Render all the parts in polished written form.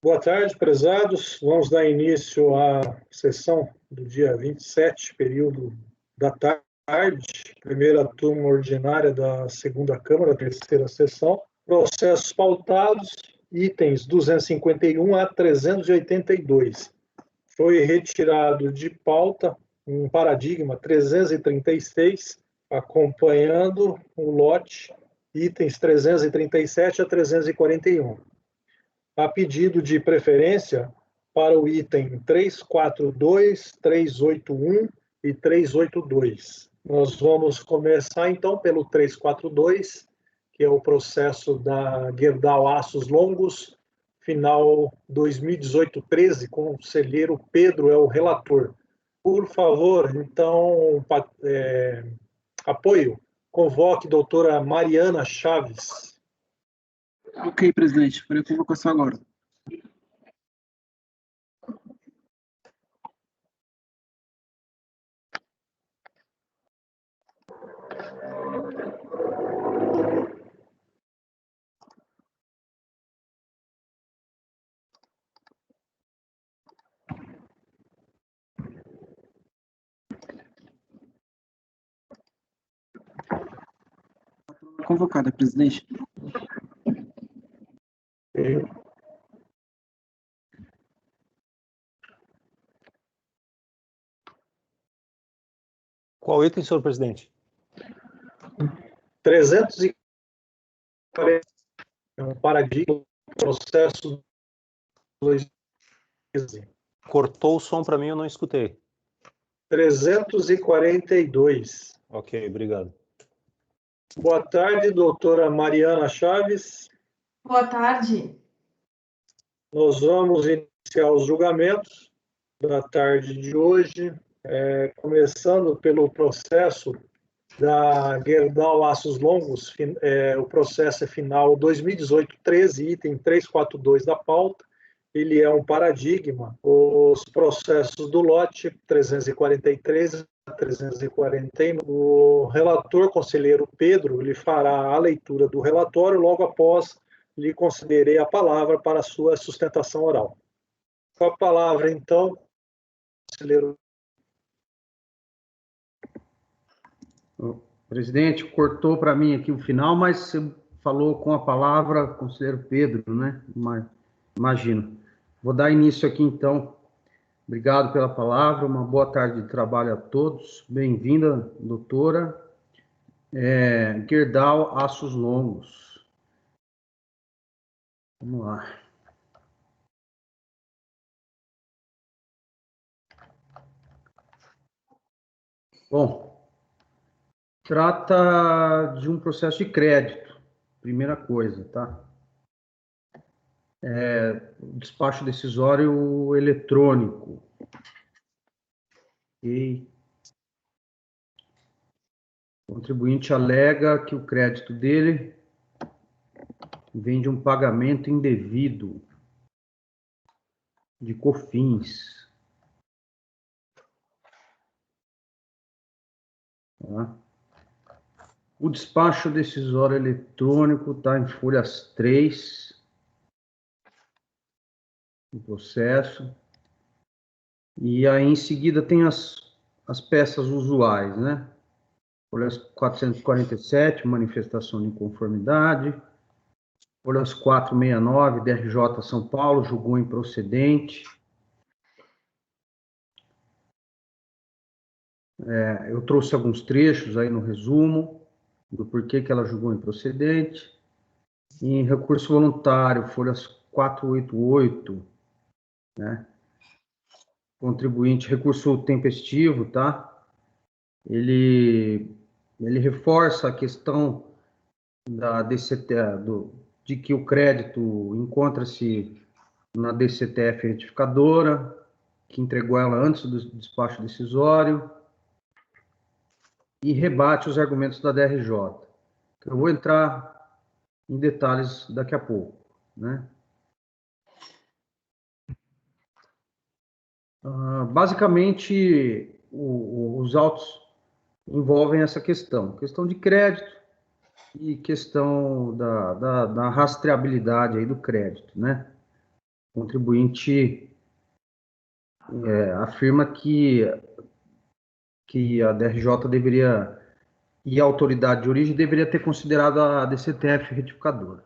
Boa tarde, prezados. Vamos dar início à sessão do dia 27, período da tarde, primeira turma ordinária da segunda Câmara, terceira sessão. Processos pautados, itens 251 a 382. Foi retirado de pauta um paradigma 336, acompanhando o lote, itens 337 a 341. A pedido de preferência para o item 342, 381 e 382. Nós vamos começar, então, pelo 342, que é o processo da Gerdau Aços Longos, final 2018-13, conselheiro Pedro é o relator. Por favor, então, apoio, convoque doutora Mariana Chaves. Ok, presidente. Farei a convocação agora. Convocada, presidente. Qual item, senhor presidente? 340, é um paradigma, processo 2015. Cortou o som para mim, eu não escutei. 342. Ok, obrigado. Boa tarde, doutora Mariana Chaves. Boa tarde. Nós vamos iniciar os julgamentos da tarde de hoje, começando pelo processo da Gerdau Aços Longos, o processo é final 2018-13, item 342 da pauta. Ele é um paradigma. Os processos do lote 343 a 349, o relator conselheiro Pedro, ele fará a leitura do relatório, logo após lhe concederei a palavra para a sua sustentação oral. Com a palavra, então, conselheiro. Presidente, cortou para mim aqui o final, mas você falou com a palavra, conselheiro Pedro, né? Imagino. Vou dar início aqui, então. Obrigado pela palavra, uma boa tarde de trabalho a todos. Bem-vinda, doutora. Gerdau Aços Longos. Vamos lá. Bom, trata de um processo de crédito, primeira coisa, tá? Despacho decisório eletrônico. Ok. O contribuinte alega que o crédito dele vem de um pagamento indevido de COFINS. Tá? O despacho decisório eletrônico está em folhas 3 do processo. E aí, em seguida, tem as peças usuais, né? Folhas 447, manifestação de inconformidade. Folhas 469, DRJ São Paulo, julgou improcedente. Eu trouxe alguns trechos aí no resumo do porquê que ela julgou improcedente. Em recurso voluntário, folhas 488, né? Contribuinte, recurso tempestivo, tá? Ele reforça a questão da DCT, de que o crédito encontra-se na DCTF retificadora, que entregou ela antes do despacho decisório, e rebate os argumentos da DRJ. Eu vou entrar em detalhes daqui a pouco, né? Basicamente, os autos envolvem essa questão de crédito e questão da rastreabilidade aí do crédito, né? contribuinte afirma que a DRJ deveria, e a autoridade de origem deveria ter considerado a DCTF retificadora.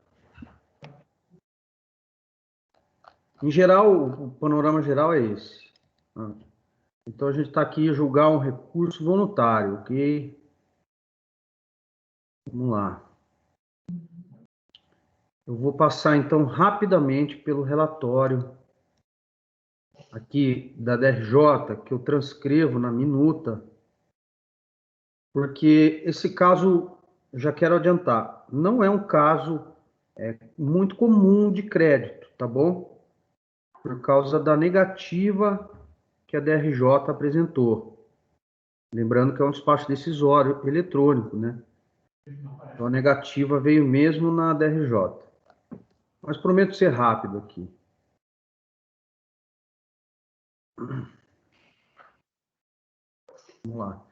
Em geral, o panorama geral é esse. Então, a gente está aqui a julgar um recurso voluntário, ok? Vamos lá. Eu vou passar, então, rapidamente pelo relatório aqui da DRJ, que eu transcrevo na minuta, porque esse caso, já quero adiantar, não é um caso muito comum de crédito, tá bom? Por causa da negativa que a DRJ apresentou. Lembrando que é um despacho decisório eletrônico, né? Então, a negativa veio mesmo na DRJ. Mas prometo ser rápido aqui. Vamos lá.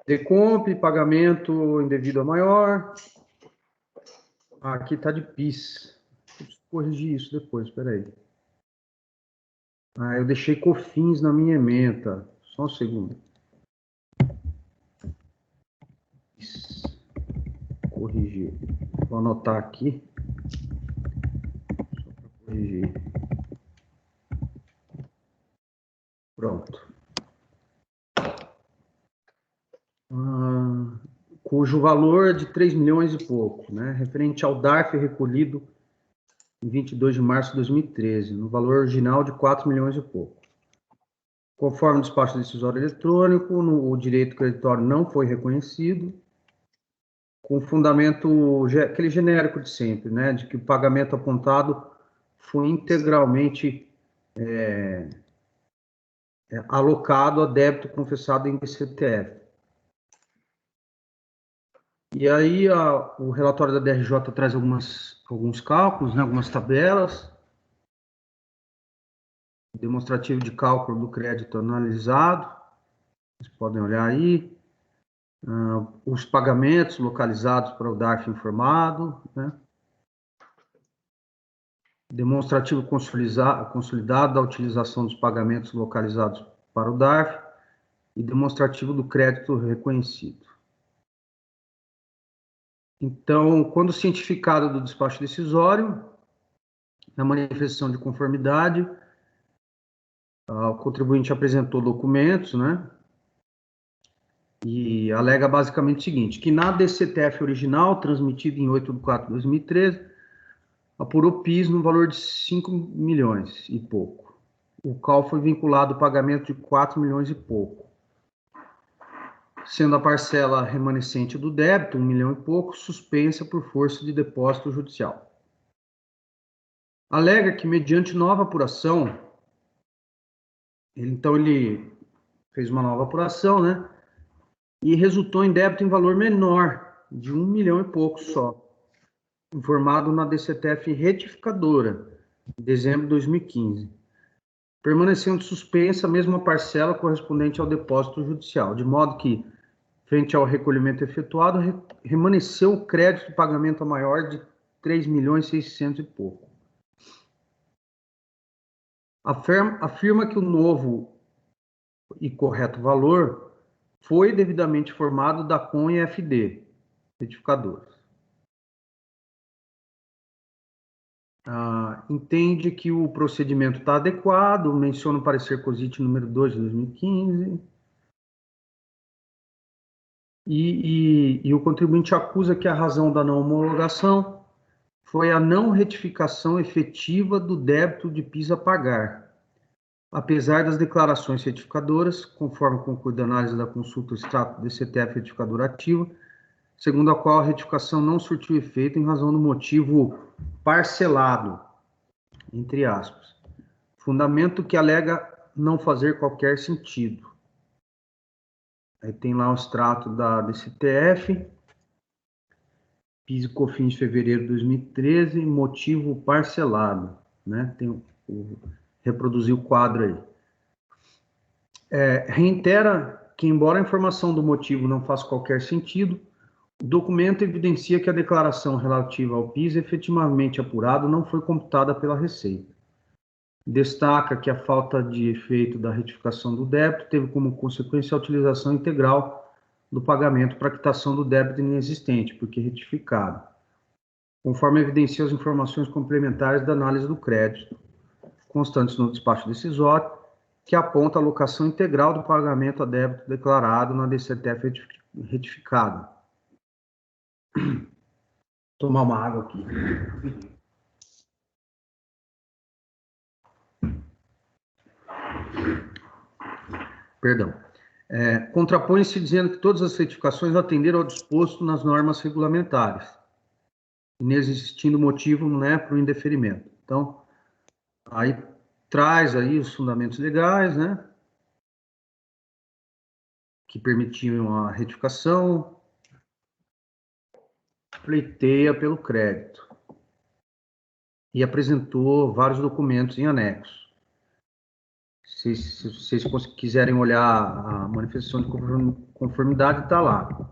Decompre, pagamento indevido a maior. Aqui está de PIS. Preciso corrigir isso depois, espera aí. Eu deixei COFINS na minha ementa. Só um segundo. PIS. Corrigir. Vou anotar aqui. Só para corrigir. Pronto. Cujo valor é de 3 milhões e pouco, né? Referente ao DARF recolhido em 22 de março de 2013, no valor original de 4 milhões e pouco. Conforme o despacho decisório eletrônico, o direito creditório não foi reconhecido, com fundamento, aquele genérico de sempre, né? De que o pagamento apontado foi integralmente alocado a débito confessado em DCTF. E aí o relatório da DRJ traz alguns cálculos, né, algumas tabelas. Demonstrativo de cálculo do crédito analisado. Vocês podem olhar aí. Os pagamentos localizados para o DARF informado, né? Demonstrativo consolidado da utilização dos pagamentos localizados para o DARF e demonstrativo do crédito reconhecido. Então, quando cientificado do despacho decisório, na manifestação de conformidade, o contribuinte apresentou documentos, né? E alega basicamente o seguinte, que na DCTF original, transmitida em 8 de 4 de 2013, apurou PIS no valor de 5 milhões e pouco. O qual foi vinculado ao pagamento de 4 milhões e pouco. Sendo a parcela remanescente do débito, 1 milhão e pouco, suspensa por força de depósito judicial. Alega que, mediante nova apuração, ele fez uma nova apuração, né? E resultou em débito em valor menor, de 1 milhão e pouco só, informado na DCTF retificadora, em dezembro de 2015, permanecendo suspensa a mesma parcela correspondente ao depósito judicial, de modo que, frente ao recolhimento efetuado, remanesceu o crédito de pagamento a maior de 3 milhões e 600 e pouco. Afirma que o novo e correto valor foi devidamente informado da CON e FD, retificadoras. Entende que o procedimento está adequado, menciona o parecer COSIT número 2 de 2015, e o contribuinte acusa que a razão da não homologação foi a não retificação efetiva do débito de PIS a pagar, apesar das declarações retificadoras, conforme conclui da análise da consulta extrato DCTF retificadora ativa, segundo a qual a retificação não surtiu efeito em razão do motivo parcelado, entre aspas, fundamento que alega não fazer qualquer sentido. Aí tem lá o extrato da DCTF, PIS e COFINS de fevereiro de 2013, motivo parcelado, né? Reproduzir o quadro aí. Reitera que, embora a informação do motivo não faça qualquer sentido, o documento evidencia que a declaração relativa ao PIS efetivamente apurado não foi computada pela Receita. destaca que a falta de efeito da retificação do débito teve como consequência a utilização integral do pagamento para quitação do débito inexistente, porque retificado, conforme evidencia as informações complementares da análise do crédito, constantes no despacho decisório, que aponta a alocação integral do pagamento a débito declarado na DCTF retificada. Vou tomar uma água aqui. Perdão. Contrapõe-se dizendo que todas as retificações atenderam ao disposto nas normas regulamentares, inexistindo motivo, né, para o indeferimento. Então, aí traz aí os fundamentos legais, né, que permitiam a retificação, pleiteia pelo crédito e apresentou vários documentos em anexo. Se vocês quiserem olhar a manifestação de conformidade, está lá.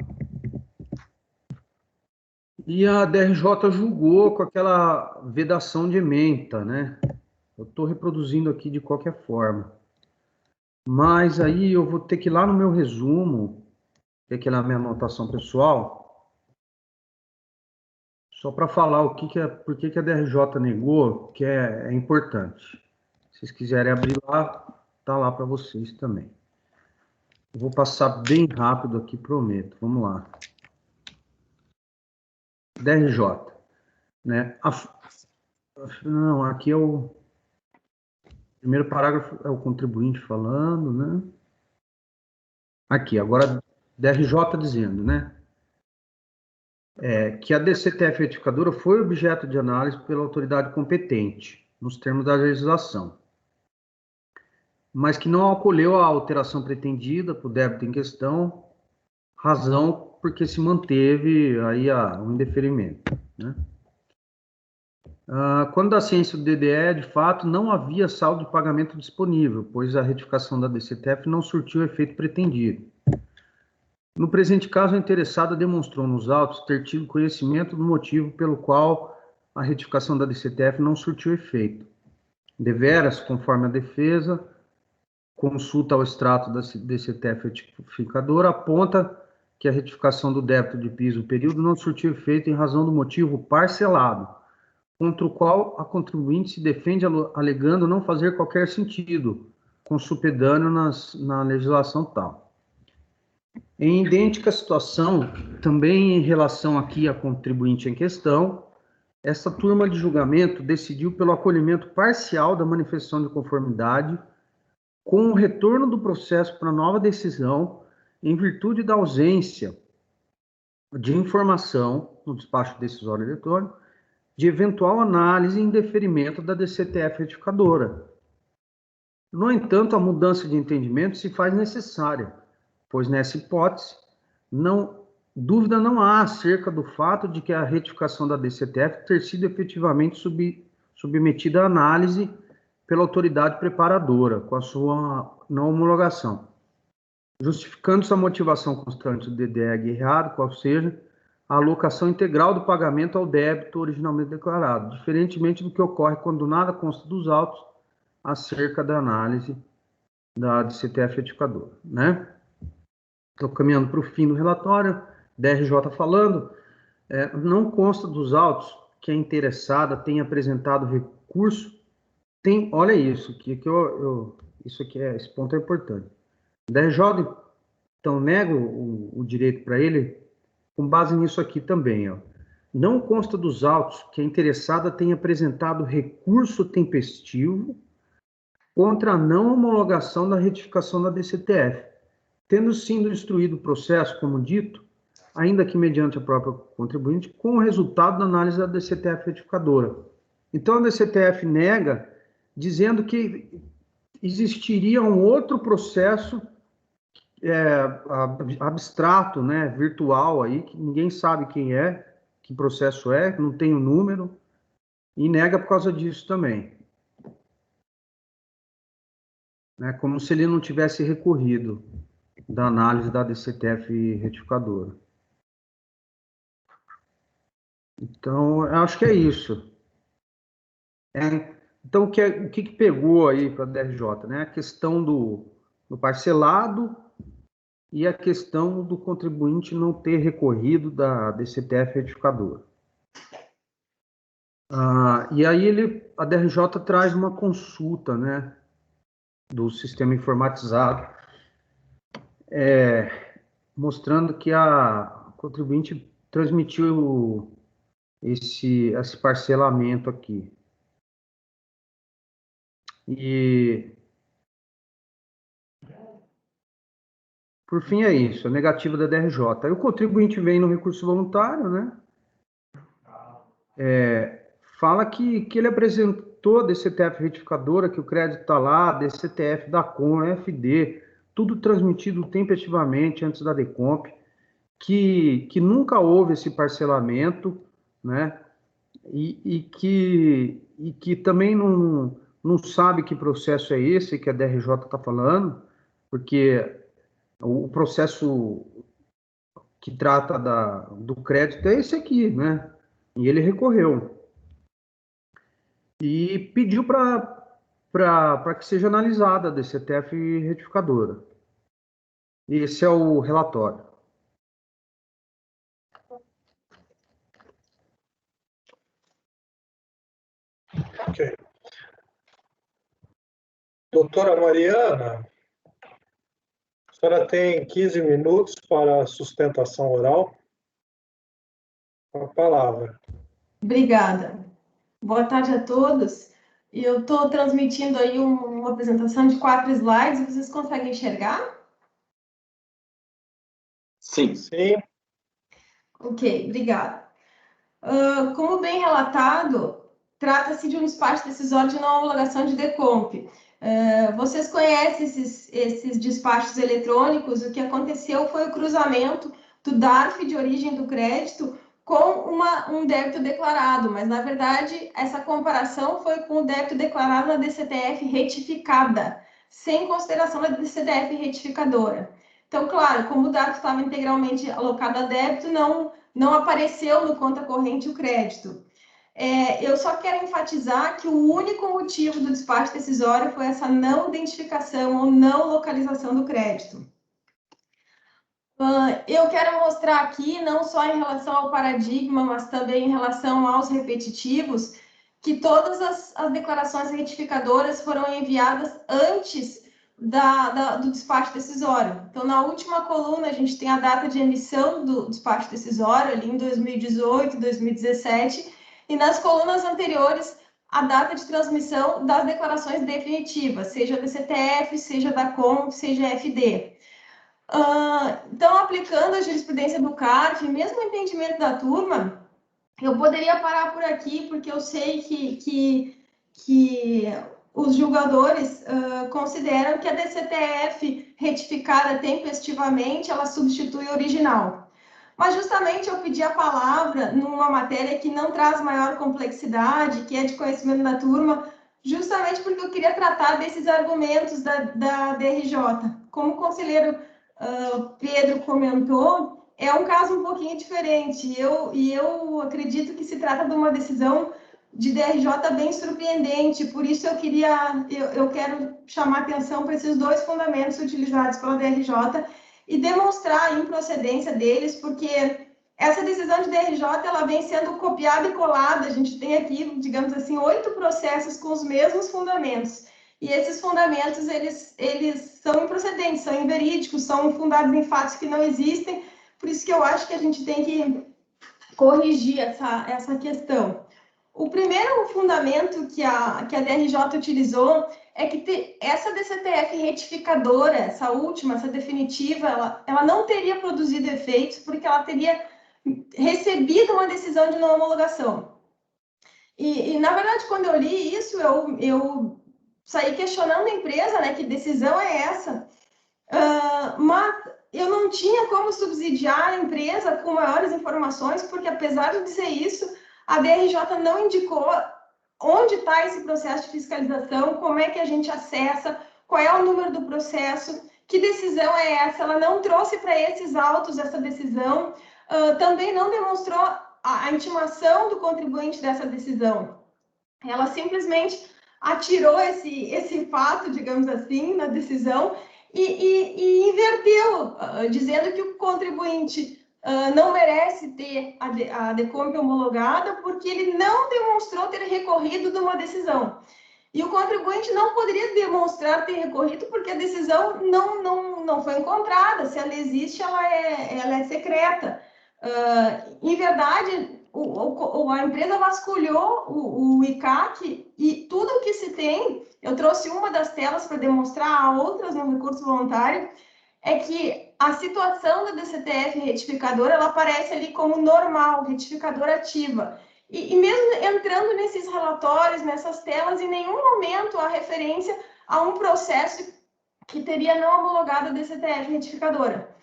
E a DRJ julgou com aquela vedação de ementa, né? Eu estou reproduzindo aqui de qualquer forma. Mas aí eu vou ter que ir lá no meu resumo, que é aquela minha anotação pessoal, só para falar por que a DRJ negou, que é importante. Se vocês quiserem abrir lá, tá lá para vocês também. Eu vou passar bem rápido aqui, prometo. Vamos lá. DRJ, né? Não, aqui é o primeiro parágrafo, é o contribuinte falando, né? Aqui, agora DRJ dizendo, né? Que a DCTF retificadora foi objeto de análise pela autoridade competente, nos termos da legislação, mas que não acolheu a alteração pretendida para o débito em questão, razão porque se manteve aí o indeferimento, né? Quando da ciência do DDE, de fato, não havia saldo de pagamento disponível, pois a retificação da DCTF não surtiu o efeito pretendido. No presente caso, a interessada demonstrou nos autos ter tido conhecimento do motivo pelo qual a retificação da DCTF não surtiu efeito. Deveras, conforme a defesa, consulta ao extrato da DCTF retificadora, aponta que a retificação do débito de piso período não surtiu efeito em razão do motivo parcelado, contra o qual a contribuinte se defende alegando não fazer qualquer sentido, com supedâneo na legislação tal. Em idêntica situação, também em relação aqui à contribuinte em questão, essa turma de julgamento decidiu pelo acolhimento parcial da manifestação de conformidade com o retorno do processo para nova decisão em virtude da ausência de informação no despacho decisório eletrônico de eventual análise e indeferimento da DCTF retificadora. No entanto, a mudança de entendimento se faz necessária, pois nessa hipótese, dúvida não há acerca do fato de que a retificação da DCTF ter sido efetivamente submetida à análise pela autoridade preparadora, com a sua não homologação, justificando-se a motivação constante do DDE errado, qual seja, a alocação integral do pagamento ao débito originalmente declarado, diferentemente do que ocorre quando nada consta dos autos acerca da análise da DCTF retificadora, né? Estou caminhando para o fim do relatório, DRJ falando, não consta dos autos que a interessada tenha apresentado recurso, olha isso, esse ponto é importante. DRJ, então, nega o direito para ele, com base nisso aqui também, ó. Não consta dos autos que a interessada tenha apresentado recurso tempestivo contra a não homologação da retificação da DCTF, tendo sido instruído o processo, como dito, ainda que mediante a própria contribuinte, com o resultado da análise da DCTF retificadora. Então, a DCTF nega, dizendo que existiria um outro processo abstrato, né, virtual aí, que ninguém sabe quem é, que processo é, não tem o número, e nega por causa disso também. Né, como se ele não tivesse recorrido da análise da DCTF retificadora. Então, eu acho que é isso. Então, o que pegou aí para a DRJ? Né? A questão do parcelado e a questão do contribuinte não ter recorrido da DCTF retificadora. E aí a DRJ traz uma consulta, né, do sistema informatizado, mostrando que a contribuinte transmitiu esse parcelamento aqui. E, por fim, é isso, a negativa da DRJ. Aí o contribuinte vem no recurso voluntário, né? Fala que ele apresentou a DCTF retificadora, que o crédito está lá, DCTF da COM, FD, tudo transmitido tempestivamente antes da DECOMP, que nunca houve esse parcelamento, né? E que também não sabe que processo é esse que a DRJ está falando, porque o processo que trata do crédito é esse aqui, né? E ele recorreu. E pediu para que seja analisada a DCTF retificadora. Esse é o relatório. Ok. Doutora Mariana, a senhora tem 15 minutos para a sustentação oral. Com a palavra. Obrigada. Boa tarde a todos. Eu estou transmitindo aí uma apresentação de 4 slides. Vocês conseguem enxergar? Sim. Sim. Ok, obrigada. Como bem relatado, trata-se de um despacho decisório de não homologação de DECOMP. Vocês conhecem esses despachos eletrônicos? O que aconteceu foi o cruzamento do DARF de origem do crédito com um débito declarado, mas, na verdade, essa comparação foi com o débito declarado na DCTF retificada, sem consideração da DCTF retificadora. Então, claro, como o DARF estava integralmente alocado a débito, não apareceu no conta corrente o crédito. Eu só quero enfatizar que o único motivo do despacho decisório foi essa não identificação ou não localização do crédito. Eu quero mostrar aqui, não só em relação ao paradigma, mas também em relação aos repetitivos, que todas as declarações retificadoras foram enviadas antes do despacho decisório. Então, na última coluna, a gente tem a data de emissão do despacho decisório, ali em 2018, 2017, e nas colunas anteriores, a data de transmissão das declarações definitivas, seja da CTF, seja da COM, seja FD. Então, aplicando a jurisprudência do CARF, mesmo o entendimento da turma, eu poderia parar por aqui, porque eu sei que os julgadores consideram que a DCTF retificada tempestivamente, ela substitui a original. Mas justamente eu pedi a palavra numa matéria que não traz maior complexidade, que é de conhecimento da turma, justamente porque eu queria tratar desses argumentos da DRJ. Como o conselheiro Pedro comentou, é um caso um pouquinho diferente. Eu acredito que se trata de uma decisão de DRJ bem surpreendente, por isso eu quero chamar atenção para esses 2 fundamentos utilizados pela DRJ e demonstrar a improcedência deles, porque essa decisão de DRJ ela vem sendo copiada e colada. A gente tem aqui, digamos assim, 8 processos com os mesmos fundamentos. E esses fundamentos, eles são improcedentes, são inverídicos, são fundados em fatos que não existem, por isso que eu acho que a gente tem que corrigir essa questão. O primeiro fundamento que a DRJ utilizou é que essa DCTF retificadora, essa última, essa definitiva, ela não teria produzido efeitos porque ela teria recebido uma decisão de não homologação. E na verdade, quando eu li isso, eu saí questionando a empresa, né, que decisão é essa? Mas eu não tinha como subsidiar a empresa com maiores informações, porque apesar de dizer isso, a DRJ não indicou onde está esse processo de fiscalização, como é que a gente acessa, qual é o número do processo, que decisão é essa. Ela não trouxe para esses autos essa decisão, também não demonstrou a intimação do contribuinte dessa decisão. Ela simplesmente atirou esse fato, digamos assim, na decisão e inverteu, dizendo que o contribuinte não merece ter a DECOMP homologada porque ele não demonstrou ter recorrido de uma decisão. E o contribuinte não poderia demonstrar ter recorrido porque a decisão não foi encontrada. Se ela existe, ela é secreta. Em verdade, a empresa vasculhou o ICAC e tudo que se tem, eu trouxe uma das telas para demonstrar, há outras no recurso voluntário, é que a situação da DCTF retificadora, ela aparece ali como normal, retificadora ativa. E mesmo entrando nesses relatórios, nessas telas, em nenhum momento há referência a um processo que teria não homologado a DCTF retificadora.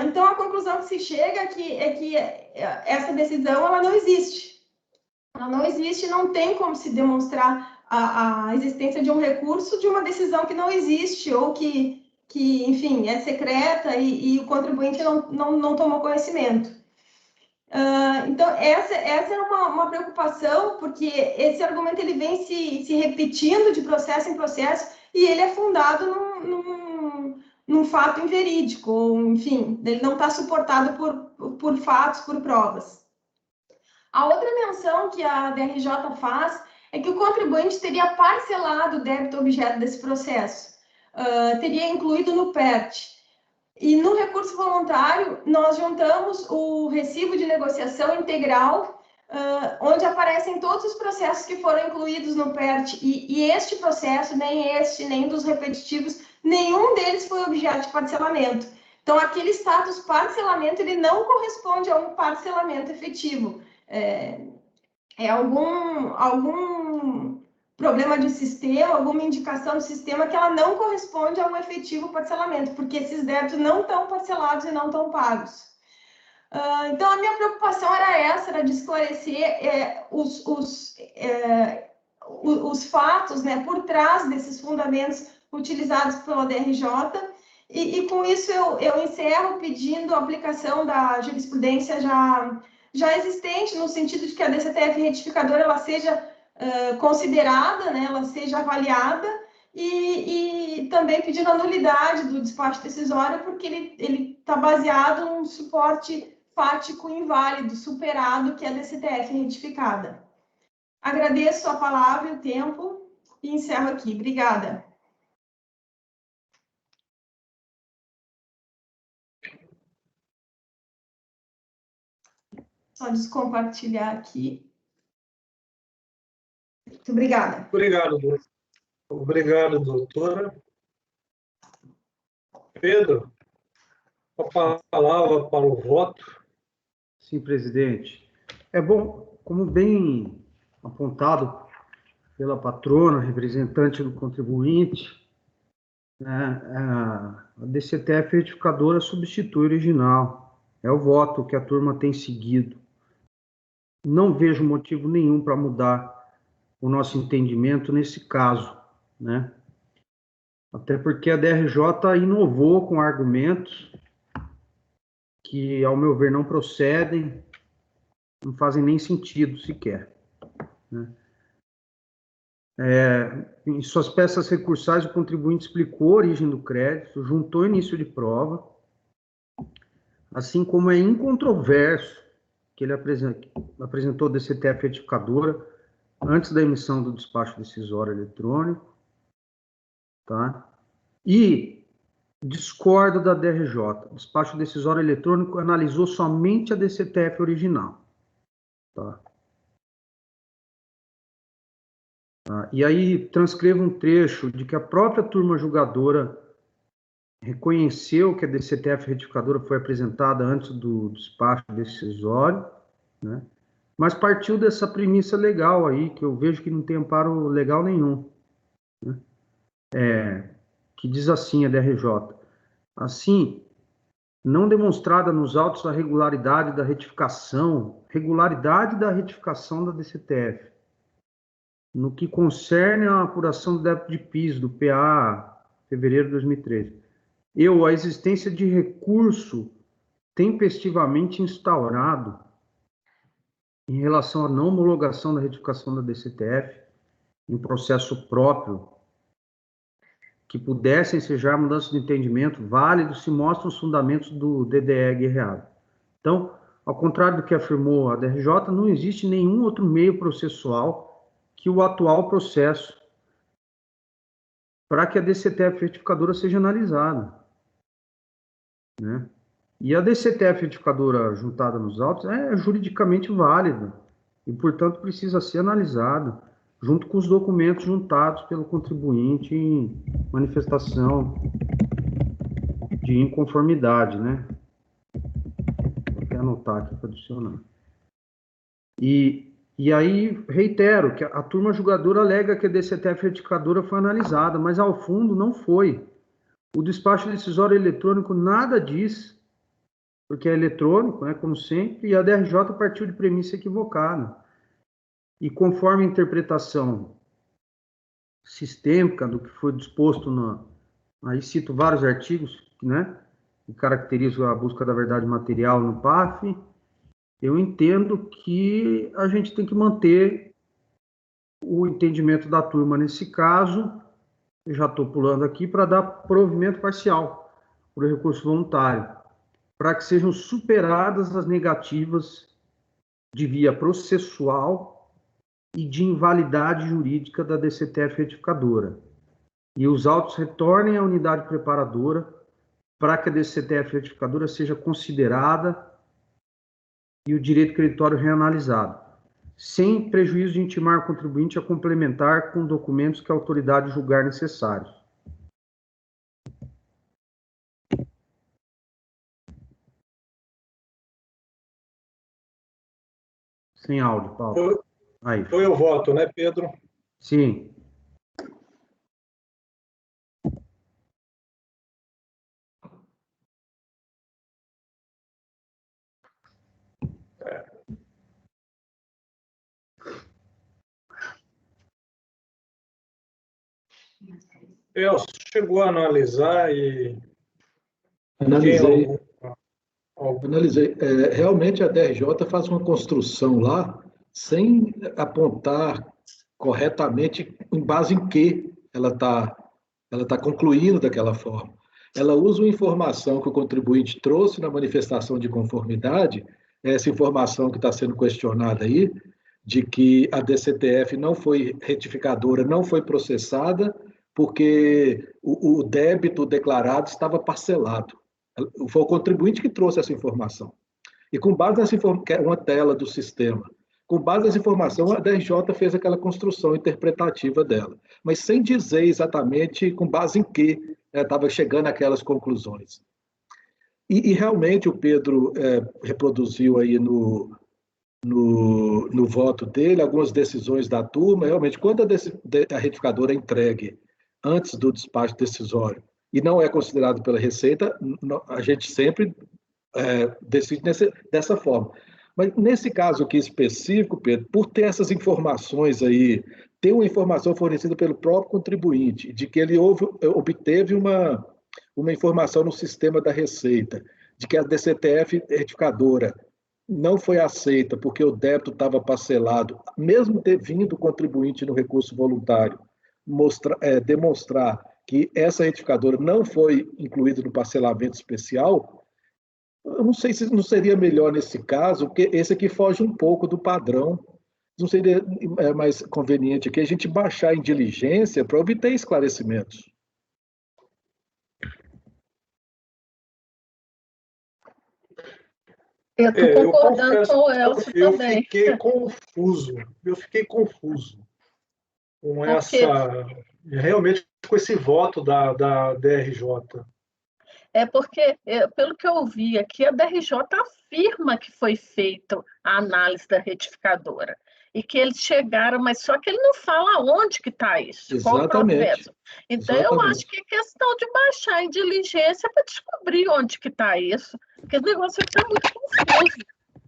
Então, a conclusão que se chega é que essa decisão ela não existe. Ela não existe, não tem como se demonstrar a existência de um recurso de uma decisão que não existe ou que enfim, é secreta e o contribuinte não tomou conhecimento. Então, essa é uma preocupação, porque esse argumento ele vem se repetindo de processo em processo e ele é fundado num fato inverídico, ou, enfim, ele não está suportado por fatos, por provas. A outra menção que a DRJ faz é que o contribuinte teria parcelado o débito objeto desse processo, teria incluído no PERT. E no recurso voluntário, nós juntamos o recibo de negociação integral, onde aparecem todos os processos que foram incluídos no PERT, e este processo, nem dos repetitivos, nenhum deles foi objeto de parcelamento. Então, aquele status parcelamento, ele não corresponde a um parcelamento efetivo. É algum problema de sistema, alguma indicação do sistema que ela não corresponde a um efetivo parcelamento, porque esses débitos não estão parcelados e não estão pagos. Então, a minha preocupação era essa, era de esclarecer os fatos, né, por trás desses fundamentos utilizados pela DRJ, e com isso eu encerro pedindo a aplicação da jurisprudência já existente, no sentido de que a DCTF retificadora ela seja considerada, né, ela seja avaliada, e também pedindo a nulidade do despacho decisório, porque ele está baseado num suporte fático inválido, superado, que é a DCTF retificada. Agradeço a palavra e o tempo e encerro aqui. Obrigada. Só descompartilhar aqui. Muito obrigada. Obrigado, doutora. Pedro, a palavra para o voto. Sim, presidente. É bom, como bem apontado pela patrona, representante do contribuinte, né, a DCTF retificadora substitui o original. É o voto que a turma tem seguido. Não vejo motivo nenhum para mudar o nosso entendimento nesse caso, né? Até porque a DRJ inovou com argumentos que, ao meu ver, não procedem, não fazem nem sentido sequer, né? Em suas peças recursais, o contribuinte explicou a origem do crédito, juntou início de prova, assim como é incontroverso que ele apresentou a DCTF retificadora antes da emissão do despacho decisório eletrônico, tá? E discordo da DRJ. O despacho decisório eletrônico analisou somente a DCTF original, tá? E aí transcrevo um trecho de que a própria turma julgadora reconheceu que a DCTF retificadora foi apresentada antes do despacho decisório, né? Mas partiu dessa premissa legal aí, que eu vejo que não tem amparo legal nenhum, né? Que diz assim a DRJ: assim, não demonstrada nos autos a regularidade da retificação da DCTF, no que concerne à apuração do débito de PIS do PA, fevereiro de 2013, a existência de recurso tempestivamente instaurado em relação à não homologação da retificação da DCTF, em processo próprio, que pudessem ensejar mudança de entendimento válido se mostram os fundamentos do DDE guerreado. Então, ao contrário do que afirmou a DRJ, não existe nenhum outro meio processual que o atual processo para que a DCTF retificadora seja analisada, né? E a DCTF retificadora juntada nos autos é juridicamente válida e, portanto, precisa ser analisada junto com os documentos juntados pelo contribuinte em manifestação de inconformidade, né? Vou até anotar aqui para adicionar. E aí, reitero, que a turma julgadora alega que a DCTF retificadora foi analisada, mas ao fundo não foi. O despacho decisório eletrônico nada diz, porque é eletrônico, né, como sempre, e a DRJ partiu de premissa equivocada. E conforme a interpretação sistêmica do que foi disposto aí cito vários artigos, né, que caracterizam a busca da verdade material no PAF, eu entendo que a gente tem que manter o entendimento da turma nesse caso. Eu já estou pulando aqui para dar provimento parcial por recurso voluntário, para que sejam superadas as negativas de via processual e de invalidade jurídica da DCTF retificadora. E os autos retornem à unidade preparadora para que a DCTF retificadora seja considerada e o direito creditório reanalisado, sem prejuízo de intimar o contribuinte a complementar com documentos que a autoridade julgar necessários. Sem áudio, Paulo. Aí. Então eu voto, né, Pedro? Sim. Elcio, chegou a analisar e... Analisei. Algum... Analisei. Realmente a DRJ faz uma construção lá sem apontar corretamente em base em que ela tá concluindo daquela forma. Ela usa uma informação que o contribuinte trouxe na manifestação de conformidade, essa informação que está sendo questionada aí, de que a DCTF não foi retificadora, não foi processada, porque o débito declarado estava parcelado. Foi o contribuinte que trouxe essa informação. E com base nessa informação, que é uma tela do sistema, com base nessa informação, a DRJ fez aquela construção interpretativa dela, mas sem dizer exatamente com base em que estava chegando àquelas conclusões. E realmente o Pedro reproduziu aí no voto dele algumas decisões da turma. Realmente, quando a retificadora é entregue antes do despacho decisório e não é considerado pela Receita, a gente sempre decide dessa forma. Mas nesse caso aqui específico, Pedro, por ter essas informações aí, ter uma informação fornecida pelo próprio contribuinte, de que ele obteve uma informação no sistema da Receita, de que a DCTF retificadora não foi aceita porque o débito estava parcelado, mesmo ter vindo o contribuinte no recurso voluntário demonstrar que essa retificadora não foi incluída no parcelamento especial, eu não sei se não seria melhor nesse caso, porque esse aqui foge um pouco do padrão. Não seria mais conveniente aqui a gente baixar em diligência para obter esclarecimentos? Eu estou concordando com o Elcio também. Eu fiquei confuso com realmente com esse voto da DRJ. É porque, pelo que eu vi aqui, a DRJ afirma que foi feita a análise da retificadora e que eles chegaram, mas só que ele não fala onde que está isso, Exatamente. qual o processo. Então, Exatamente. eu acho que é questão de baixar em diligência para descobrir onde que está isso, porque o negócio está muito confuso.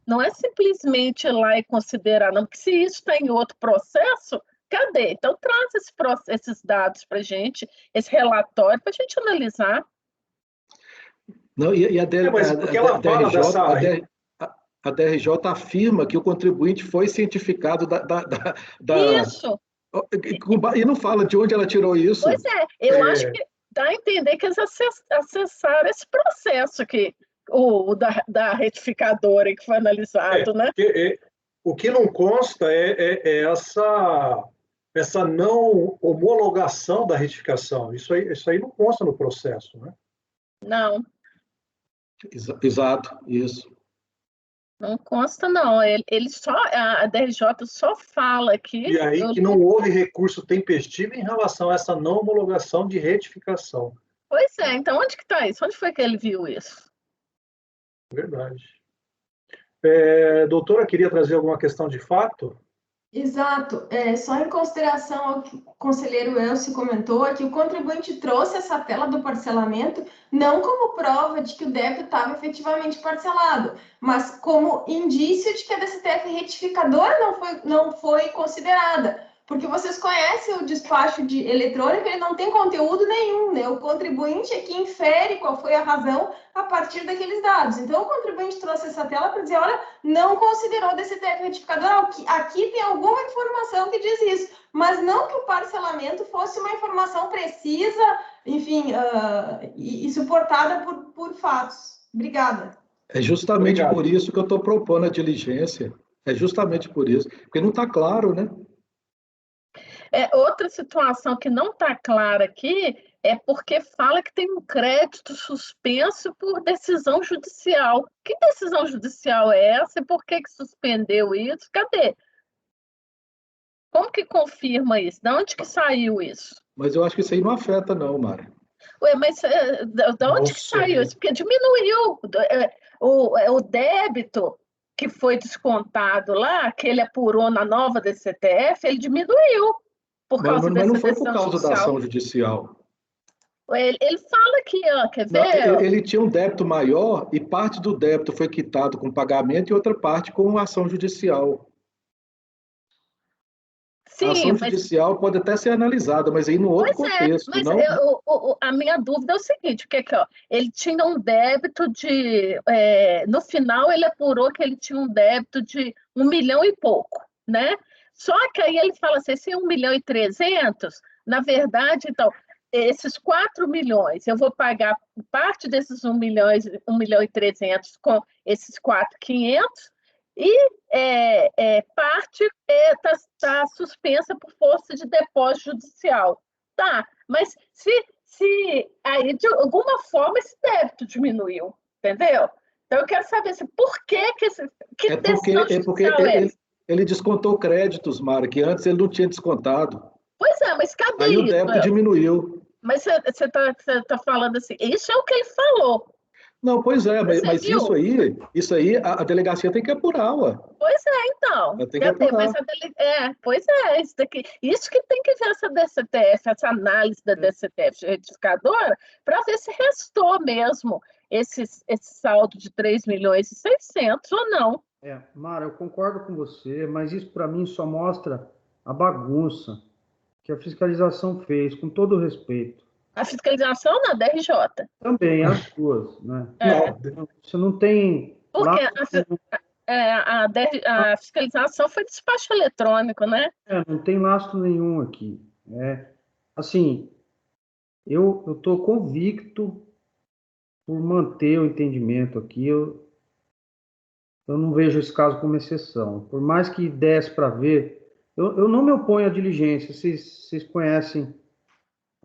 Não é simplesmente ir lá e considerar, não, porque se isso está em outro processo, cadê? Então, traz esses dados para a gente, esse relatório, para a gente analisar. Não, e a DRJ afirma que o contribuinte foi cientificado Isso. E não fala de onde ela tirou isso. Pois é, eu acho que dá a entender que eles acessaram esse processo aqui, da retificadora que foi analisado, né? O que não consta é essa não homologação da retificação. Isso aí não consta no processo, né? Não, Exato, isso. não consta, não. A DRJ só fala aqui. E aí que não houve recurso tempestivo em relação a essa não homologação de retificação. Pois é, então onde que está isso? Onde foi que ele viu isso? Verdade. Doutora, queria trazer alguma questão de fato? Exato. Só em consideração ao que o conselheiro Elcio comentou, é que o contribuinte trouxe essa tela do parcelamento não como prova de que o débito estava efetivamente parcelado, mas como indício de que a DCTF retificadora não foi considerada. Porque vocês conhecem o despacho eletrônico, ele não tem conteúdo nenhum, né? O contribuinte é que infere qual foi a razão a partir daqueles dados. Então, o contribuinte trouxe essa tela para dizer, olha, não considerou DCTF retificador, aqui tem alguma informação que diz isso, mas não que o parcelamento fosse uma informação precisa, enfim, e suportada por fatos. Obrigada. É justamente Obrigado. por isso que eu estou propondo a diligência. É justamente por isso. Porque não está claro, né? Outra situação que não está clara aqui é porque fala que tem um crédito suspenso por decisão judicial. Que decisão judicial é essa e por que suspendeu isso? Cadê? Como que confirma isso? De onde que saiu isso? Mas eu acho que isso aí não afeta, não, Mara. Ué, mas de onde que saiu isso? Porque diminuiu o débito que foi descontado lá, que ele apurou na nova DCTF, ele diminuiu. Mas não foi por causa da ação judicial. Ele fala aqui, ó, quer ver? Não, ele tinha um débito maior e parte do débito foi quitado com pagamento e outra parte com ação judicial. Sim, a ação judicial pode até ser analisada, mas aí no outro contexto. Mas não... a minha dúvida é o seguinte, porque aqui, ó, ele tinha um débito de... no final, ele apurou que ele tinha um débito de 1 milhão e pouco, né? Só que aí ele fala assim, esse 1 milhão e 300, na verdade, então, esses 4 milhões, eu vou pagar parte desses 1 milhão e 300 com esses 4.500, e parte está suspensa por força de depósito judicial. Tá, mas se aí, de alguma forma, esse débito diminuiu, entendeu? Então, eu quero saber assim, por que porque ele descontou créditos, Mara, que antes ele não tinha descontado. Pois é, mas cadê aí isso? Aí o débito diminuiu. Mas você tá falando assim, isso é o que ele falou. Não, pois é, mas isso aí a delegacia tem que apurar, ué. Pois é, então. Tem que apurar. Pois é, isso que tem que ver essa DCTF, essa análise da DCTF retificadora, para ver se restou mesmo esse saldo de 3 milhões e 600 ou não. Mara, eu concordo com você, mas isso para mim só mostra a bagunça que a fiscalização fez, com todo o respeito. A fiscalização na DRJ. Também, as duas, né? Você não tem... Porque a fiscalização foi despacho eletrônico, né? Não tem lastro nenhum aqui. Assim, eu estou convicto por manter o entendimento aqui. Eu não vejo esse caso como exceção. Por mais que desse para ver, eu não me oponho à diligência. Vocês conhecem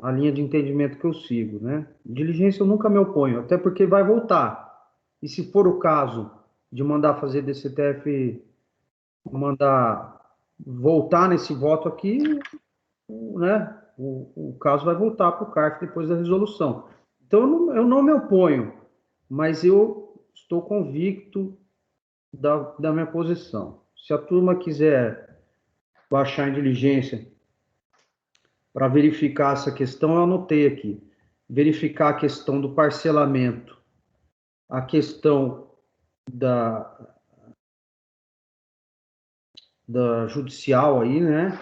a linha de entendimento que eu sigo, né? Diligência eu nunca me oponho, até porque vai voltar. E se for o caso de mandar fazer DCTF, mandar voltar nesse voto aqui, né? O caso vai voltar para o CARF depois da resolução. Então, eu não me oponho, mas eu estou convicto da minha posição. Se a turma quiser baixar em diligência para verificar essa questão, eu anotei aqui. Verificar a questão do parcelamento, a questão da judicial aí, né?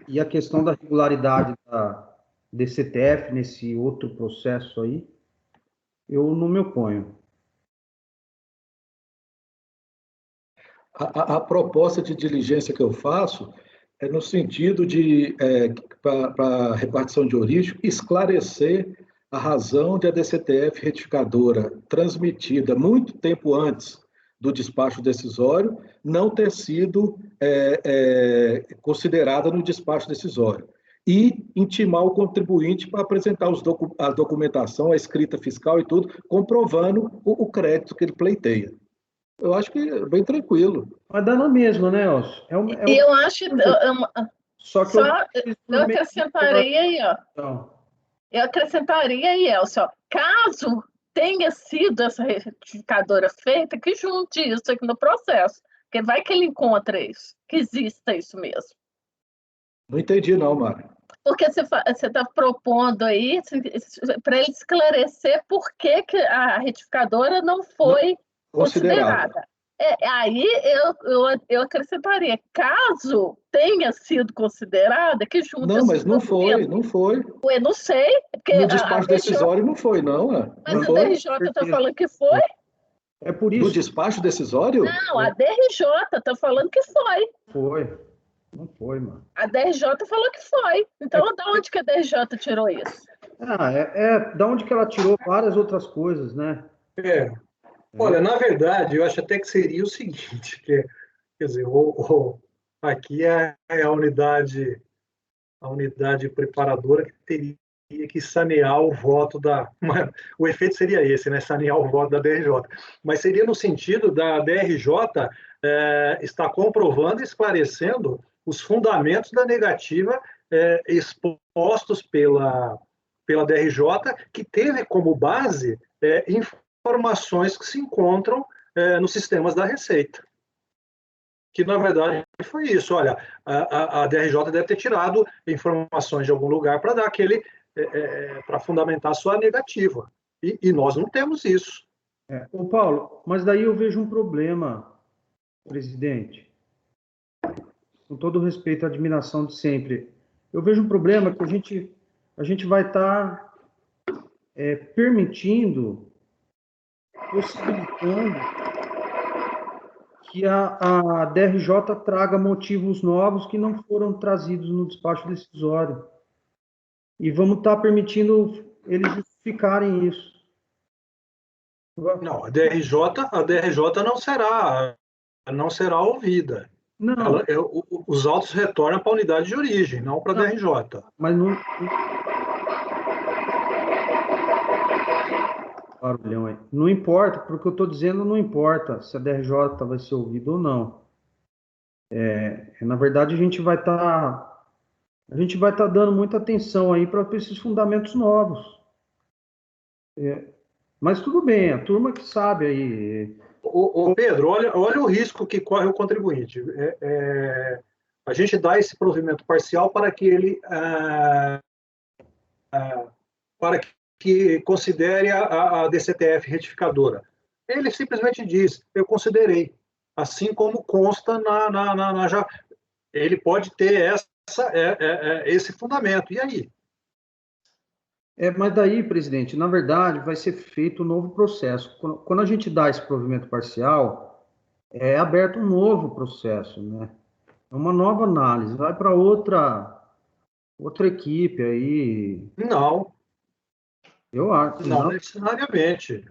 E a questão da regularidade da DCTF nesse outro processo aí, eu não me oponho. A proposta de diligência que eu faço é no sentido de, para a repartição de origem, esclarecer a razão de a DCTF retificadora transmitida muito tempo antes do despacho decisório não ter sido considerada no despacho decisório. E intimar o contribuinte para apresentar a documentação, a escrita fiscal e tudo, comprovando o crédito que ele pleiteia. Eu acho que é bem tranquilo. Mas dá na mesma, né, Elcio? E eu acho... Só que eu acrescentaria aí, ó. Então, Eu acrescentaria aí, Elcio, caso tenha sido essa retificadora feita, que junte isso aqui no processo. Porque vai que ele encontra isso, que exista isso mesmo. Não entendi, não, Mário. Porque você está propondo aí para ele esclarecer por que a retificadora não foi considerada. Aí eu acrescentaria, caso tenha sido considerada, que junte... Não, mas não foi. Eu não sei. Porque no despacho decisório não foi, não. Mas não a foi. DRJ está falando que foi? é por isso. No despacho decisório? Não, a DRJ está falando que foi. Foi. Não foi, mano. A DRJ falou que foi. Então, de onde que a DRJ tirou isso? Da onde que ela tirou várias outras coisas, né? Olha, na verdade, eu acho até que seria o seguinte, quer dizer, aqui é a unidade preparadora que teria que sanear o voto o efeito seria esse, né? Sanear o voto da DRJ. Mas seria no sentido da DRJ estar comprovando e esclarecendo os fundamentos da negativa expostos pela DRJ, que teve como base informações que se encontram nos sistemas da Receita. Que, na verdade, foi isso. Olha, a DRJ deve ter tirado informações de algum lugar para dar para fundamentar a sua negativa. E nós não temos isso. Ô, Paulo, mas daí eu vejo um problema, presidente. Com todo o respeito à admiração de sempre. Eu vejo um problema que a gente vai estar possibilitando que a DRJ traga motivos novos que não foram trazidos no despacho decisório. E vamos estar permitindo eles justificarem isso. Não, a DRJ não será ouvida. Não. Os autos retornam para a unidade de origem, não para a DRJ. Mas não... Barulhão aí. Não importa, porque eu estou dizendo não importa se a DRJ vai ser ouvida ou não. Na verdade, a gente vai estar dando muita atenção aí para esses fundamentos novos. Mas tudo bem, a turma que sabe aí. Pedro, olha o risco que corre o contribuinte. A gente dá esse provimento parcial para que ele que considere a DCTF retificadora. Ele simplesmente diz, eu considerei, assim como consta já. Ele pode ter esse fundamento. E aí? Mas daí, presidente, na verdade, vai ser feito um novo processo. Quando a gente dá esse provimento parcial, é aberto um novo processo, né? É uma nova análise, vai para outra equipe aí. Não. Eu acho. Não necessariamente.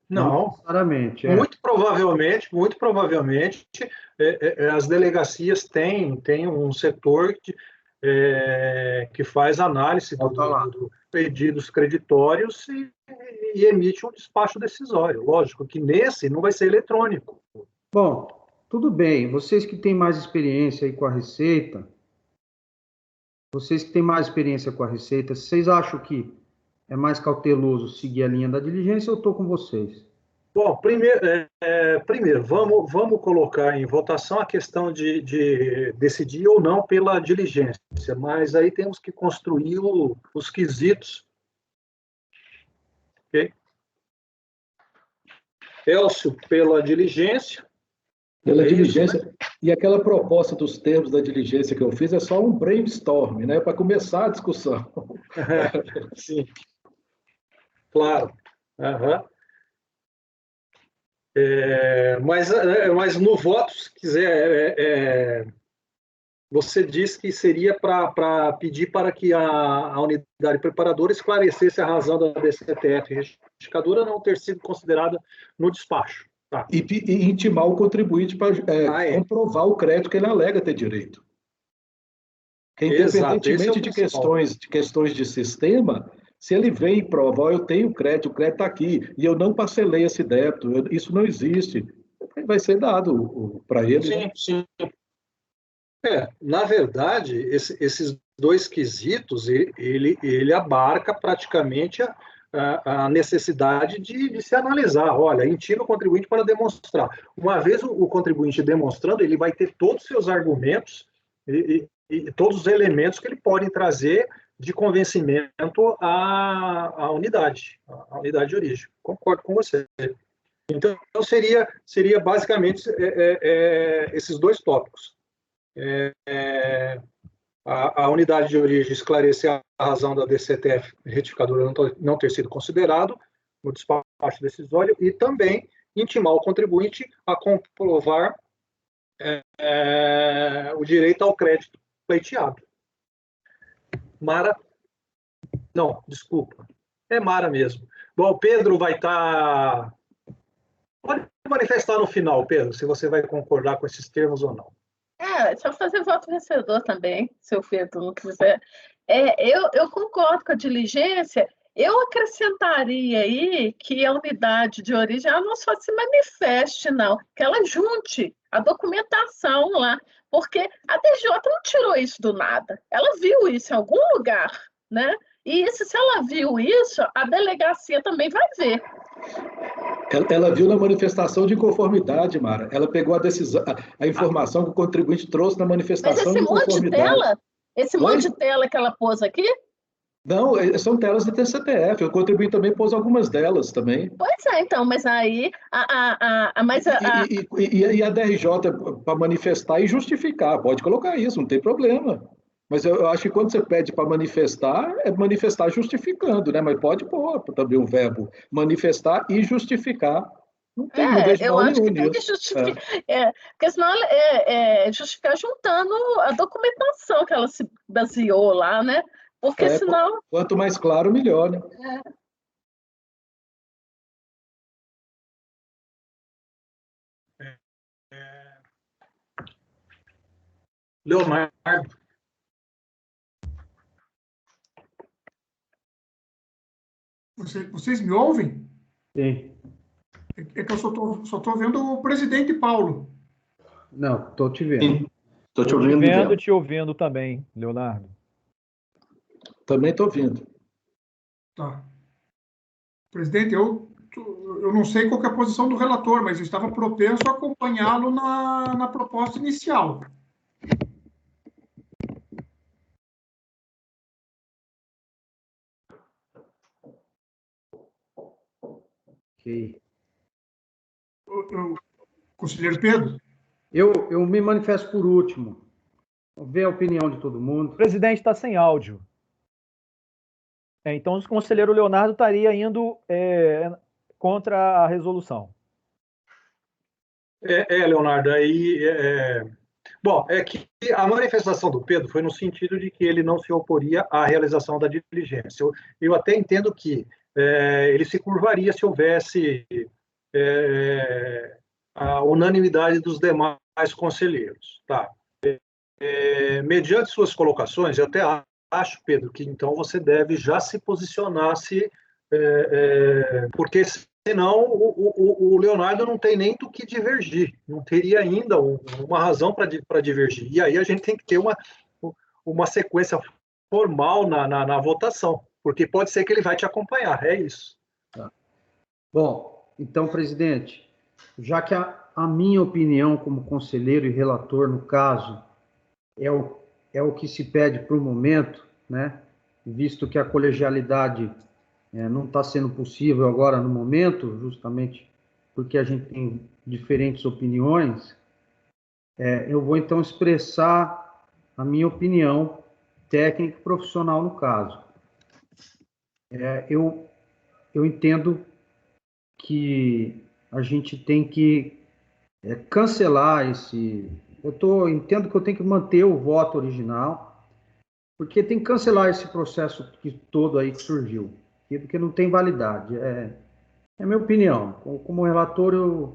Não. Necessariamente. Muito provavelmente, as delegacias têm um setor que faz análise dos pedidos creditórios e emite um despacho decisório. Lógico que nesse não vai ser eletrônico. Bom, tudo bem. Vocês que têm mais experiência aí com a Receita, vocês acham que é mais cauteloso seguir a linha da diligência ou eu estou com vocês? Bom, primeiro vamos colocar em votação a questão de decidir ou não pela diligência, mas aí temos que construir os quesitos. Ok? Elcio, pela diligência. Pela diligência. Isso, né? E aquela proposta dos termos da diligência que eu fiz é só um brainstorm, né? Para começar a discussão. Sim. Claro. Uhum. Mas no voto, se quiser, você diz que seria para pedir para que a unidade preparadora esclarecesse a razão da DCTF retificadora não ter sido considerada no despacho. Tá. E intimar o contribuinte para comprovar o crédito que ele alega ter direito. Que independentemente de questões de sistema, se ele vem e prova, eu tenho crédito, o crédito está aqui, e eu não parcelei esse débito, isso não existe, vai ser dado para ele. Sim, né? sim. Na verdade, esses dois quesitos, ele abarca praticamente a necessidade de se analisar. Olha, intima o contribuinte para demonstrar. Uma vez o contribuinte demonstrando, ele vai ter todos os seus argumentos e todos os elementos que ele pode trazer de convencimento à unidade de origem. Concordo com você. Então, seria basicamente esses dois tópicos. A unidade de origem esclarecer a razão da DCTF retificadora não ter sido considerado no despacho decisório e também intimar o contribuinte a comprovar o direito ao crédito pleiteado. Mara? Não, desculpa. É Mara mesmo. Bom, o Pedro vai estar... Pode manifestar no final, Pedro, se você vai concordar com esses termos ou não. Só fazer voto vencedor também, se o Pedro não quiser. Eu concordo com a diligência. Eu acrescentaria aí que a unidade de origem ela não só se manifeste, não, que ela junte a documentação lá, porque a DJ não tirou isso do nada. Ela viu isso em algum lugar, né? E isso, se ela viu isso, a delegacia também vai ver. Ela viu na manifestação de inconformidade, Mara. Ela pegou a decisão, a informação que o contribuinte trouxe na manifestação de inconformidade. Esse monte de tela que ela pôs aqui? Não, são telas da TCTF. O contribuinte também pôs algumas delas também. Pois é, então, mas aí... E a DRJ para manifestar e justificar. Pode colocar isso, não tem problema. Mas eu acho que quando você pede para manifestar, é manifestar justificando, né? Mas pode pôr também o verbo manifestar e justificar. Não vejo eu mal acho nenhum que tem que justificar. Porque senão justificar juntando a documentação que ela se baseou lá, né? Porque senão... Quanto mais claro, melhor, né? Leonardo. Vocês me ouvem? Sim. É que eu só estou vendo o presidente Paulo. Não, estou te vendo. Estou te ouvindo. Vendo, te ouvindo também, Leonardo. Também estou ouvindo. Tá. Presidente, eu não sei qual que é a posição do relator, mas eu estava propenso a acompanhá-lo na proposta inicial. Ok. Conselheiro Pedro? Eu me manifesto por último. Vou ver a opinião de todo mundo. O presidente está sem áudio. Então, o conselheiro Leonardo estaria indo contra a resolução. Leonardo, Bom, é que a manifestação do Pedro foi no sentido de que ele não se oporia à realização da diligência. Eu até entendo que ele se curvaria se houvesse a unanimidade dos demais conselheiros. Tá? Mediante suas colocações, eu até acho, Pedro, que então você deve já se posicionar, porque senão o Leonardo não tem nem do que divergir, não teria ainda uma razão para divergir. E aí a gente tem que ter uma sequência formal na votação, porque pode ser que ele vai te acompanhar, é isso. Tá. Bom, então, presidente, já que a minha opinião como conselheiro e relator, no caso, é o que se pede para o momento, né? Visto que a colegialidade não está sendo possível agora no momento, justamente porque a gente tem diferentes opiniões, eu vou então expressar a minha opinião técnica e profissional no caso. Eu entendo que a gente tem que cancelar entendo que eu tenho que manter o voto original, porque tem que cancelar esse processo todo aí que surgiu, porque não tem validade. É a minha opinião. Como relator,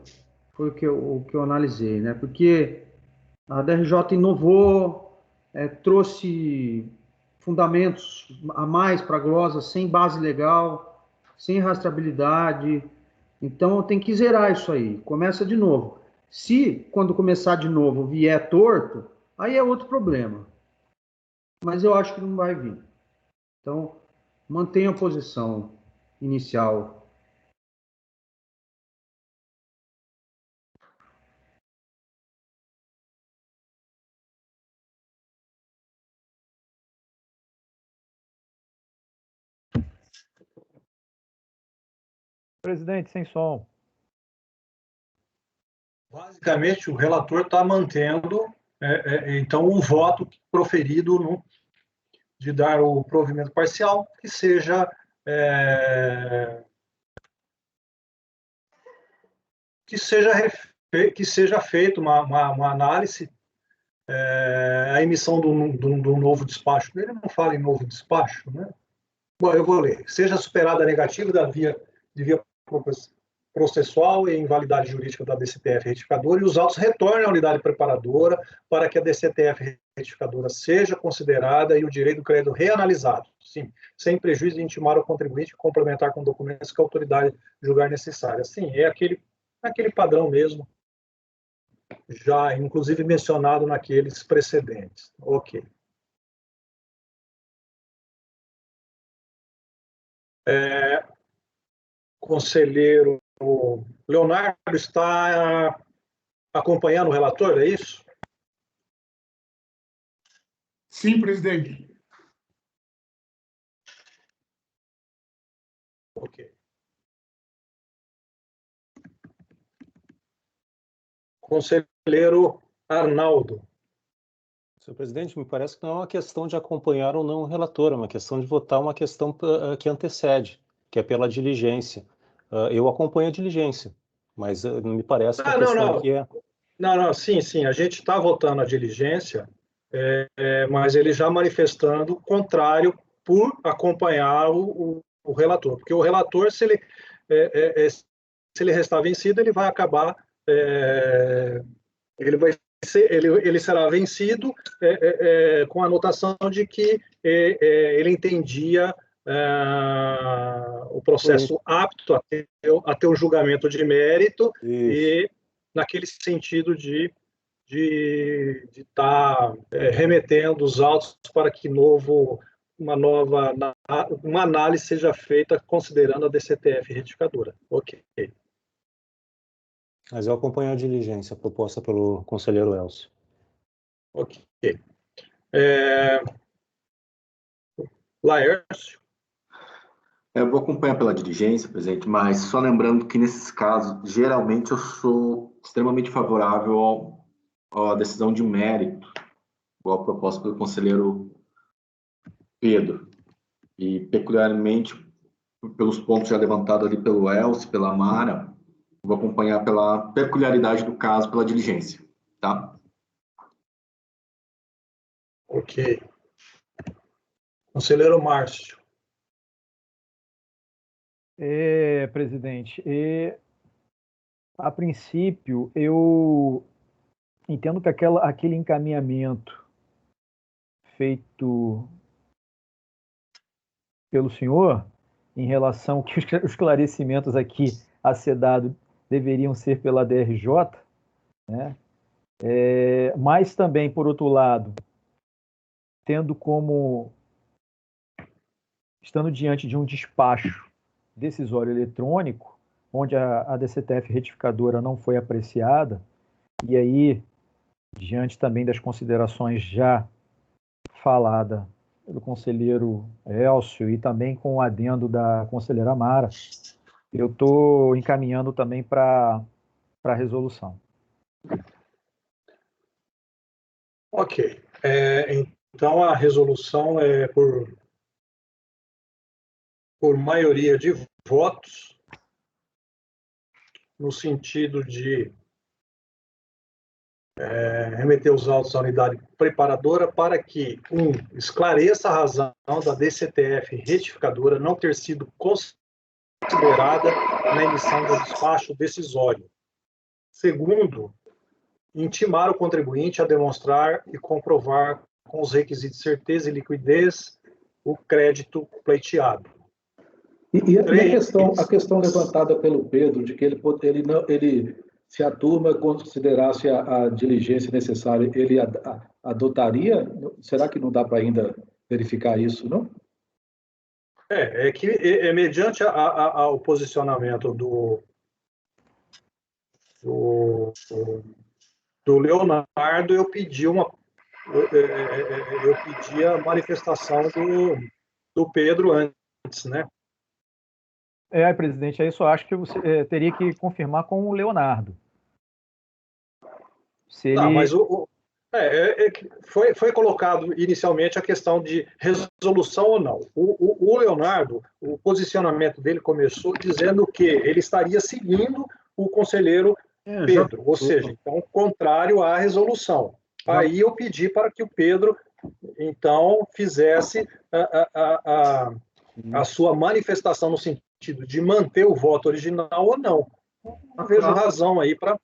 foi o que eu analisei, né? Porque a DRJ inovou, trouxe fundamentos a mais para a glosa, sem base legal, sem rastreabilidade. Então, tem que zerar isso aí. Começa de novo. Se, quando começar de novo, vier torto, aí é outro problema. Mas eu acho que não vai vir. Então, mantenha a posição inicial. Presidente, sem som. Basicamente, o relator está mantendo, então, o voto proferido de dar o provimento parcial, que seja feita uma análise, a emissão do novo despacho. Ele não fala em novo despacho, né? Bom, eu vou ler. Seja superada a negativa de via processual e invalidade jurídica da DCTF retificadora e os autos retornem à unidade preparadora para que a DCTF retificadora seja considerada e o direito do crédito reanalisado, sim, sem prejuízo de intimar o contribuinte e complementar com documentos que a autoridade julgar necessária. Sim, é aquele padrão mesmo, já inclusive mencionado naqueles precedentes. Ok. Conselheiro Leonardo está acompanhando o relator, é isso? Sim, presidente. Ok. Conselheiro Arnaldo. Senhor presidente, me parece que não é uma questão de acompanhar ou não o relator, é uma questão de votar uma questão que antecede, que é pela diligência. Eu acompanho a diligência, mas me parece que a questão aqui é... Não, sim, a gente está votando a diligência, mas ele já manifestando o contrário por acompanhar o relator, porque o relator, se ele restar vencido, ele vai acabar, ele será vencido com a anotação de que ele entendia o processo apto a ter um julgamento de mérito. Isso. E naquele sentido de estar remetendo os autos para que uma análise seja feita considerando a DCTF retificadora. Ok. Mas eu acompanho a diligência proposta pelo conselheiro Elcio. Ok. Laércio. Eu vou acompanhar pela diligência, presidente, mas só lembrando que nesses casos, geralmente eu sou extremamente favorável à decisão de mérito, igual proposta pelo conselheiro Pedro, e peculiarmente pelos pontos já levantados ali pelo Elcio, pela Mara, vou acompanhar pela peculiaridade do caso, pela diligência, tá? Ok. Conselheiro Márcio. Presidente, a princípio, eu entendo que aquele encaminhamento feito pelo senhor, em relação que os esclarecimentos aqui a ser dado deveriam ser pela DRJ, né? Mas também, por outro lado, estando diante de um despacho decisório eletrônico, onde a DCTF retificadora não foi apreciada, e aí, diante também das considerações já falada pelo conselheiro Elcio e também com o adendo da conselheira Mara, eu estou encaminhando também para a resolução. Ok. Então, a resolução é por maioria de votos, no sentido de remeter os autos à unidade preparadora para que, esclareça a razão da DCTF retificadora não ter sido considerada na emissão do despacho decisório. Segundo, intimar o contribuinte a demonstrar e comprovar com os requisitos de certeza e liquidez o crédito pleiteado. E a questão levantada pelo Pedro, de que ele se a turma considerasse a diligência necessária, ele adotaria? Será que não dá para ainda verificar isso, não? É que, mediante ao posicionamento do Leonardo, eu pedi a manifestação do Pedro antes, né? Presidente, aí só acho que você teria que confirmar com o Leonardo. Mas foi colocado inicialmente a questão de resolução ou não. O Leonardo, o posicionamento dele começou dizendo que ele estaria seguindo o conselheiro Pedro, ou seja, então, contrário à resolução. Aí eu pedi para que o Pedro, então, fizesse a sua manifestação no sentido de manter o voto original ou não. Não vejo razão aí para...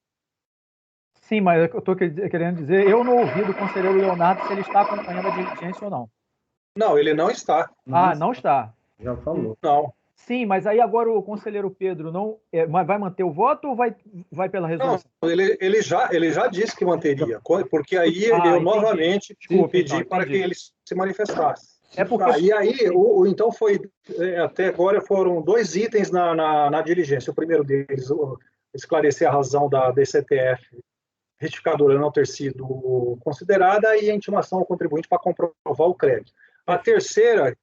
Sim, mas eu estou querendo dizer, eu não ouvi do conselheiro Leonardo se ele está acompanhando a diligência ou não. Não, ele não está. Não está. Já falou. Não. Sim, mas aí agora o conselheiro Pedro não vai manter o voto ou vai pela resolução? Não, ele já disse que manteria, porque aí eu entendi. novamente pedi para que ele se manifestasse. E aí, então até agora foram 2 itens na diligência. O primeiro deles, esclarecer a razão da DCTF retificadora não ter sido considerada e a intimação ao contribuinte para comprovar o crédito. A terceira,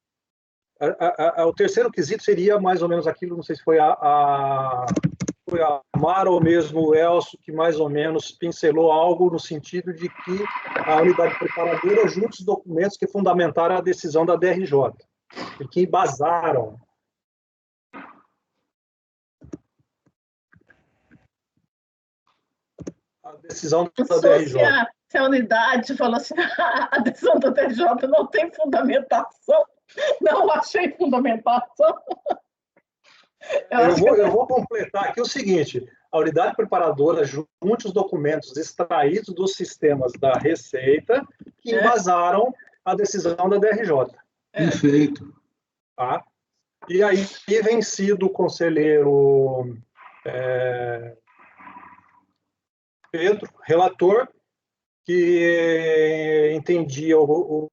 o terceiro quesito seria mais ou menos aquilo, não sei se foi a Mara ou mesmo o Elcio, que mais ou menos pincelou algo no sentido de que a unidade preparadora junta os documentos que fundamentaram a decisão da DRJ e que embasaram a decisão da DRJ. Se a unidade falou assim, a decisão da DRJ não tem fundamentação, não achei fundamentação. Eu vou completar aqui o seguinte: a unidade preparadora junte os documentos extraídos dos sistemas da Receita que embasaram a decisão da DRJ. Perfeito. Tá? E aí, vencido o conselheiro Pedro, relator, que entendia o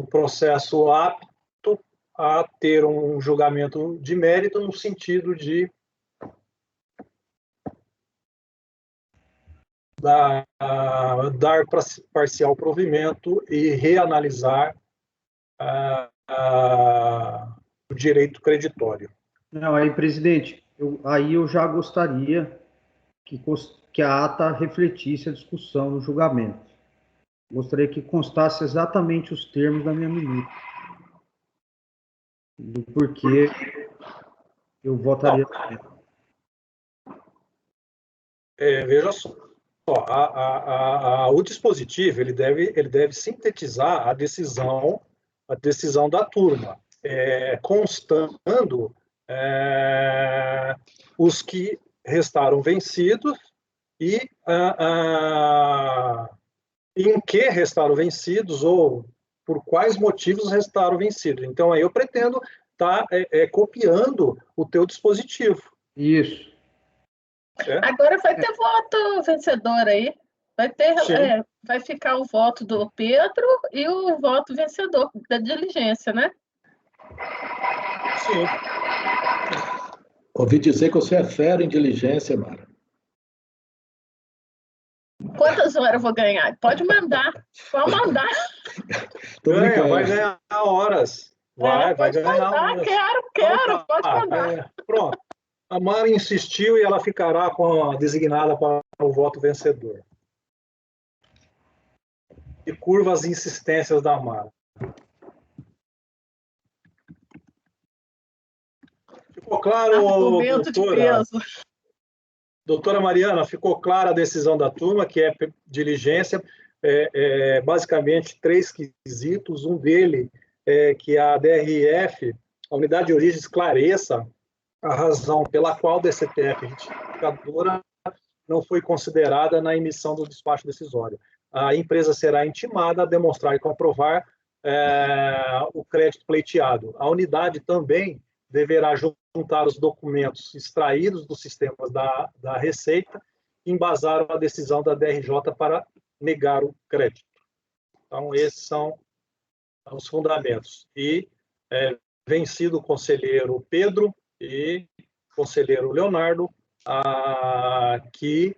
processo apto a ter um julgamento de mérito no sentido de dar parcial provimento e reanalisar o direito creditório. Não, aí, presidente, eu já gostaria que a ata refletisse a discussão no julgamento. Gostaria que constasse exatamente os termos da minha minuta. Do porquê eu votaria. Veja só, o dispositivo ele deve sintetizar a decisão da turma, constando os que restaram vencidos e em que restaram vencidos ou por quais motivos restaram vencidos. Então, aí eu pretendo estar copiando o teu dispositivo. Isso. Agora vai ter voto vencedor aí. Vai ficar o voto do Pedro e o voto vencedor da diligência, né? Sim. Ouvi dizer que você é fera em diligência, Mara. Quantas horas eu vou ganhar? Pode mandar. Pode mandar. Vai ganhar horas. Vai ganhar horas. Quero. Pode mandar. Pronto. A Mara insistiu e ela ficará designada para o voto vencedor. E curva as insistências da Mara. Ficou claro, argumento doutora? de peso. Doutora Mariana, ficou clara a decisão da turma, que é diligência, basicamente 3 quesitos. Um dele é que a DRF, a unidade de origem, esclareça a razão pela qual a DCTF retificadora não foi considerada na emissão do despacho decisório. A empresa será intimada a demonstrar e comprovar o crédito pleiteado. A unidade também deverá juntar os documentos extraídos dos sistemas da Receita e embasar a decisão da DRJ para negar o crédito. Então, esses são os fundamentos. E vencido o conselheiro Pedro e o conselheiro Leonardo, que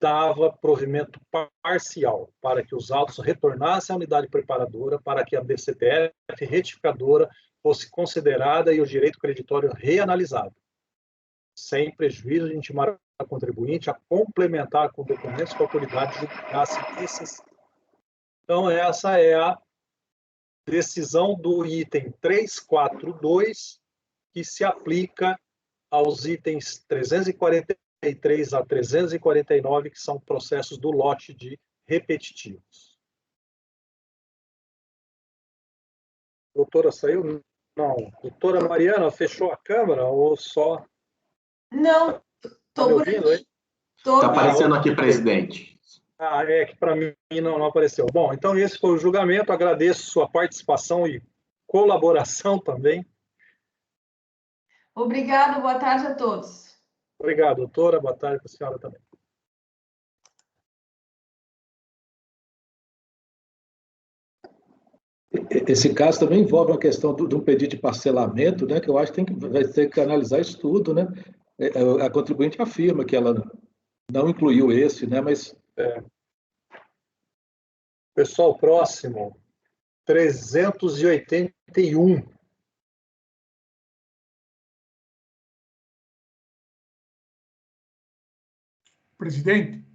dava provimento parcial para que os autos retornassem à unidade preparadora, para que a DCTF retificadora fosse considerada e o direito creditório reanalisado, sem prejuízo de intimar a contribuinte a complementar com documentos que a autoridade julgasse necessários. Então, essa é a decisão do item 342, que se aplica aos itens 343 a 349, que são processos do lote de repetitivos. Doutora, saiu? Não. Doutora Mariana, fechou a câmera ou só... Não, estou por aqui. Está aparecendo aqui, presidente. É que para mim não apareceu. Bom, então esse foi o julgamento. Agradeço sua participação e colaboração também. Obrigada, boa tarde a todos. Obrigado, doutora. Boa tarde para a senhora também. Esse caso também envolve uma questão de um pedido de parcelamento, né, que eu acho que vai ter que analisar isso tudo, né? A contribuinte afirma que ela não incluiu esse, né, mas... Pessoal, próximo, 381. Presidente?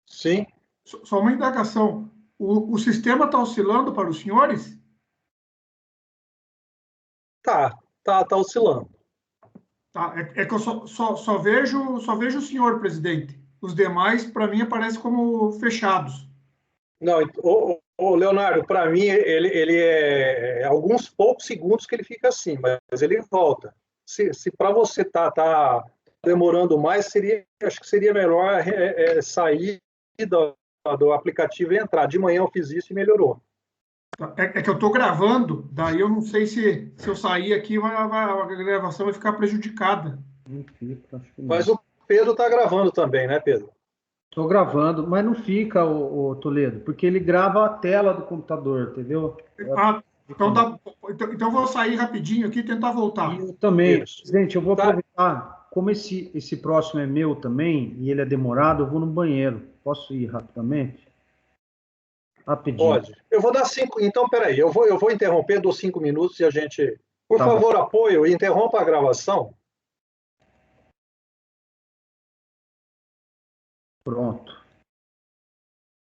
Sim. Só uma indagação. O sistema está oscilando para os senhores? Tá oscilando. Tá, é que eu só vejo o senhor, presidente. Os demais, para mim, aparecem como fechados. Não, o Leonardo, para mim, ele é alguns poucos segundos que ele fica assim, mas ele volta. Se para você tá demorando mais, acho que seria melhor sair do aplicativo e entrar. De manhã eu fiz isso e melhorou. É que eu estou gravando, daí eu não sei se eu sair aqui, a gravação vai ficar prejudicada. Mas o Pedro está gravando também, né, Pedro? Estou gravando, mas não fica, o Toledo, porque ele grava a tela do computador, entendeu? Então vou sair rapidinho aqui e tentar voltar. Eu também. Isso. Presidente, eu vou aproveitar, como esse próximo é meu também, e ele é demorado, eu vou no banheiro. Posso ir rapidamente? Rapidinho. Pode. Eu vou dar 5. Então, peraí, eu vou interromper, dou 5 minutos e a gente... Por favor, apoio e interrompa a gravação. Pronto.